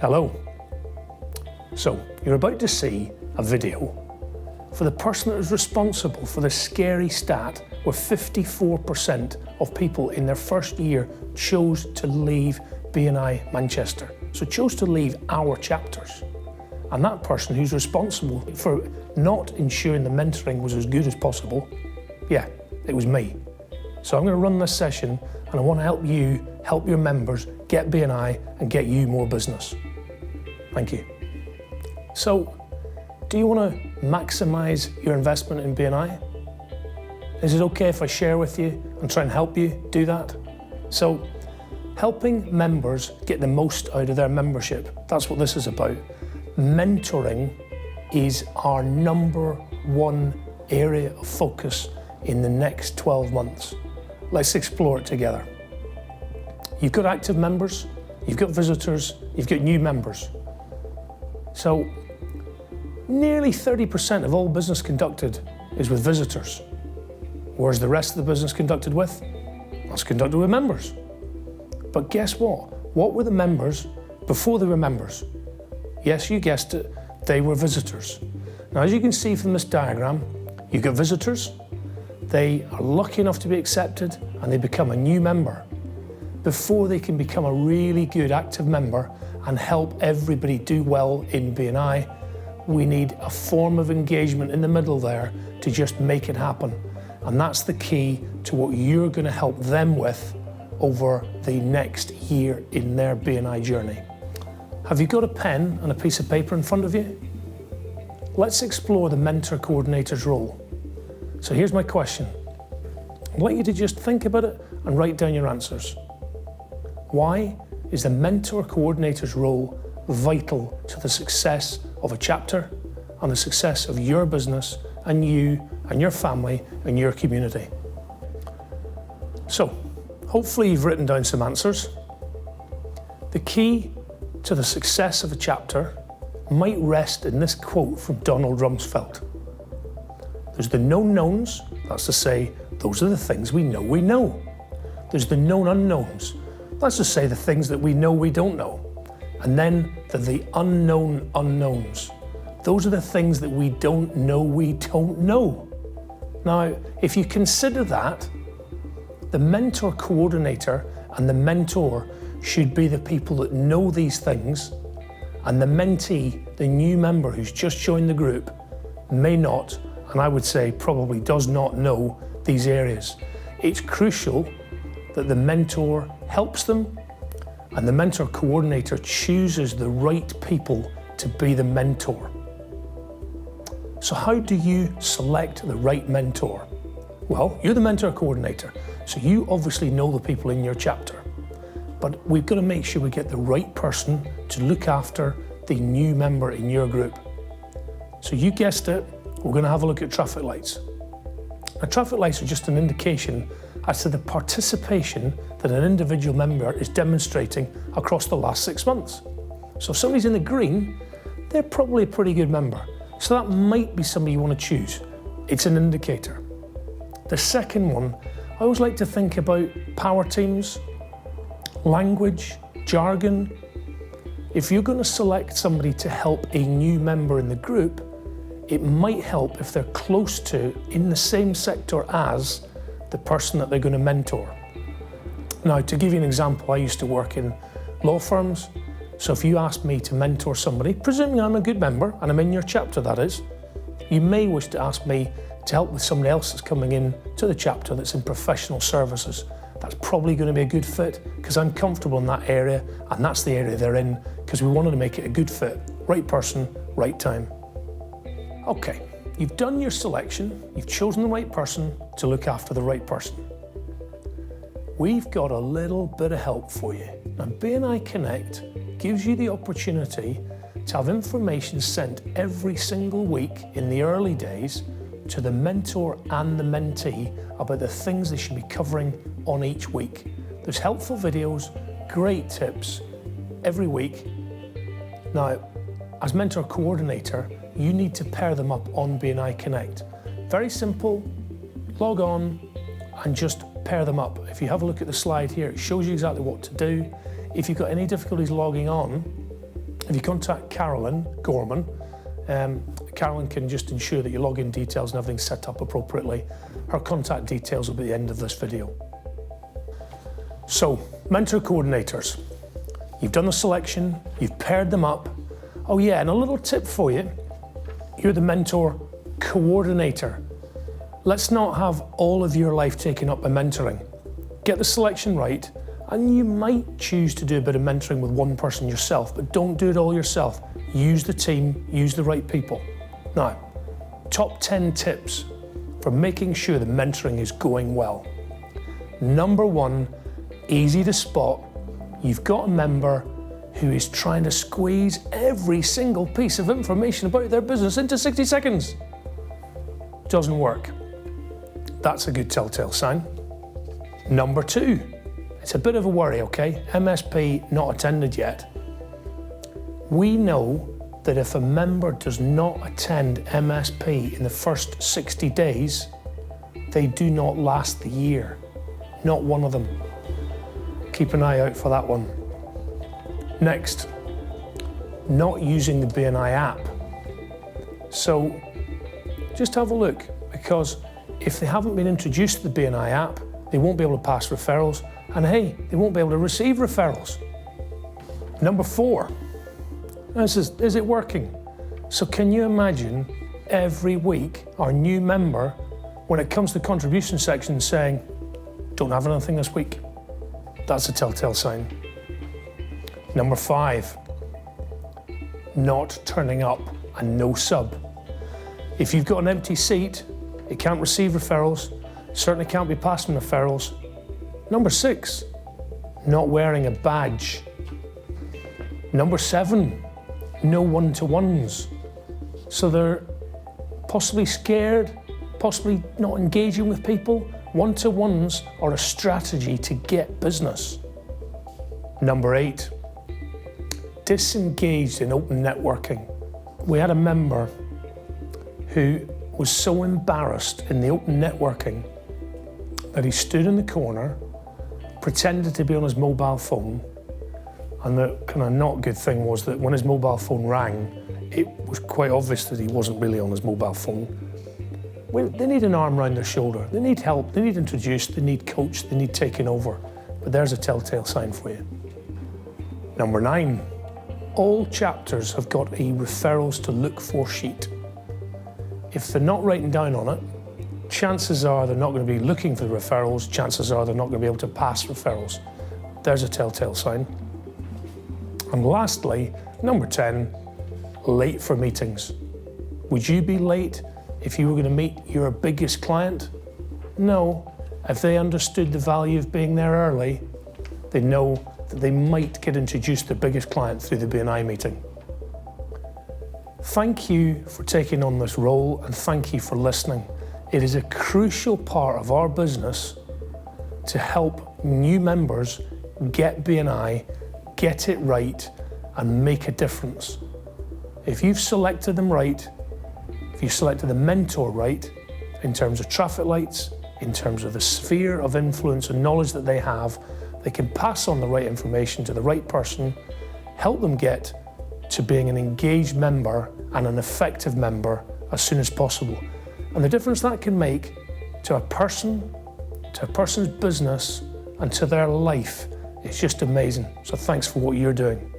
Hello. So, you're about to see a video for the person that is responsible for the scary stat where 54% of people in their first year chose to leave BNI Manchester. So chose to leave our chapters. And that person who's responsible for not ensuring the mentoring was as good as possible, yeah, it was me. So I'm going to run this session and I want to help you help your members get BNI and get you more business. Thank you. So, do you want to maximize your investment in BNI? Is it okay if I share with you and try and help you do that? So, helping members get the most out of their membership, that's what this is about. Mentoring is our #1 area of focus in the next 12 months. Let's explore it together. You've got active members, you've got visitors, you've got new members. So, nearly 30% of all business conducted is with visitors. Where's the rest of the business conducted with? It's conducted with members. But guess what? What were the members before they were members? Yes, you guessed it, they were visitors. Now, as you can see from this diagram, you've got visitors, they are lucky enough to be accepted and they become a new member. Before they can become a really good active member and help everybody do well in BNI, we need a form of engagement in the middle there to just make it happen. And that's the key to what you're going to help them with over the next year in their BNI journey. Have you got a pen and a piece of paper in front of you? Let's explore the mentor coordinator's role. So here's my question. I'd like you to just think about it and write down your answers. Why is the mentor coordinator's role vital to the success of a chapter and the success of your business and you and your family and your community? So, hopefully you've written down some answers. The key to the success of a chapter might rest in this quote from Donald Rumsfeld. There's the known knowns, that's to say, those are the things we know. There's the known unknowns, that's to say the things that we know we don't know. And then the unknown unknowns. Those are the things that we don't know. Now, if you consider that, the mentor coordinator and the mentor should be the people that know these things, and the mentee, the new member who's just joined the group, may not, and I would say probably does not know these areas. It's crucial that the mentor helps them and the mentor coordinator chooses the right people to be the mentor. So how do you select the right mentor? Well, you're the mentor coordinator, so you obviously know the people in your chapter. But we've got to make sure we get the right person to look after the new member in your group. So you guessed it, we're going to have a look at traffic lights. Now, traffic lights are just an indication as to the participation that an individual member is demonstrating across the last 6 months. So if somebody's in the green, they're probably a pretty good member. So that might be somebody you want to choose. It's an indicator. The second one, I always like to think about power teams, language, jargon. If you're going to select somebody to help a new member in the group, it might help if they're close to, in the same sector as, the person that they're going to mentor. Now, to give you an example, I used to work in law firms. So if you asked me to mentor somebody, presuming I'm a good member, and I'm in your chapter that is, you may wish to ask me to help with somebody else that's coming in to the chapter that's in professional services. That's probably going to be a good fit because I'm comfortable in that area and that's the area they're in because we wanted to make it a good fit. Right person, right time. Okay, you've done your selection, you've chosen the right person to look after the right person. We've got a little bit of help for you. Now, BNI Connect gives you the opportunity to have information sent every single week in the early days to the mentor and the mentee about the things they should be covering on each week. There's helpful videos, great tips every week. Now, as mentor coordinator, you need to pair them up on BNI Connect. Very simple, log on and just pair them up. If you have a look at the slide here, it shows you exactly what to do. If you've got any difficulties logging on, If you contact Carolyn Gorman, Carolyn can just ensure that your login details and everything's set up appropriately. Her contact details will be at the end of this video. So, mentor coordinators. You've done the selection, you've paired them up. Oh yeah, and a little tip for you. You're the mentor coordinator. Let's not have all of your life taken up by mentoring. Get the selection right, and you might choose to do a bit of mentoring with one person yourself, but don't do it all yourself. Use the team, use the right people. Now, top 10 tips for making sure the mentoring is going well. Number 1, easy to spot. You've got a member who is trying to squeeze every single piece of information about their business into 60 seconds. Doesn't work. That's a good telltale sign. Number 2, it's a bit of a worry, okay? MSP not attended yet. We know that if a member does not attend MSP in the first 60 days, they do not last the year. Not one of them. Keep an eye out for that one. Next, not using the BNI app. So just have a look, because if they haven't been introduced to the BNI app, they won't be able to pass referrals, and hey, they won't be able to receive referrals. Number 4, is it working? So can you imagine every week our new member, when it comes to the contribution section, saying, don't have anything this week? That's a telltale sign. Number 5, not turning up and no sub. If you've got an empty seat, it can't receive referrals, certainly can't be passing referrals. Number 6, not wearing a badge. Number 7, no one-to-ones. So they're possibly scared, possibly not engaging with people. One-to-ones are a strategy to get business. Number 8, disengaged in open networking. We had a member who was so embarrassed in the open networking that he stood in the corner, pretended to be on his mobile phone, and the kind of not good thing was that when his mobile phone rang, it was quite obvious that he wasn't really on his mobile phone. They need an arm around their shoulder, they need help, they need introduced, they need coached, they need taken over. But there's a telltale sign for you. Number 9, all chapters have got a referrals to look for sheet. If they're not writing down on it, chances are they're not going to be looking for the referrals, chances are they're not going to be able to pass referrals. There's a telltale sign. And lastly, number 10, late for meetings. Would you be late if you were going to meet your biggest client? No. If they understood the value of being there early, they know that they might get introduced to the biggest client through the BNI meeting. Thank you for taking on this role, and thank you for listening. It is a crucial part of our business to help new members get BNI, get it right, and make a difference. If you've selected them right, if you've selected the mentor right, in terms of traffic lights, in terms of the sphere of influence and knowledge that they have, they can pass on the right information to the right person, help them get to being an engaged member and an effective member as soon as possible. And the difference that can make to a person, to a person's business, and to their life is just amazing. So thanks for what you're doing.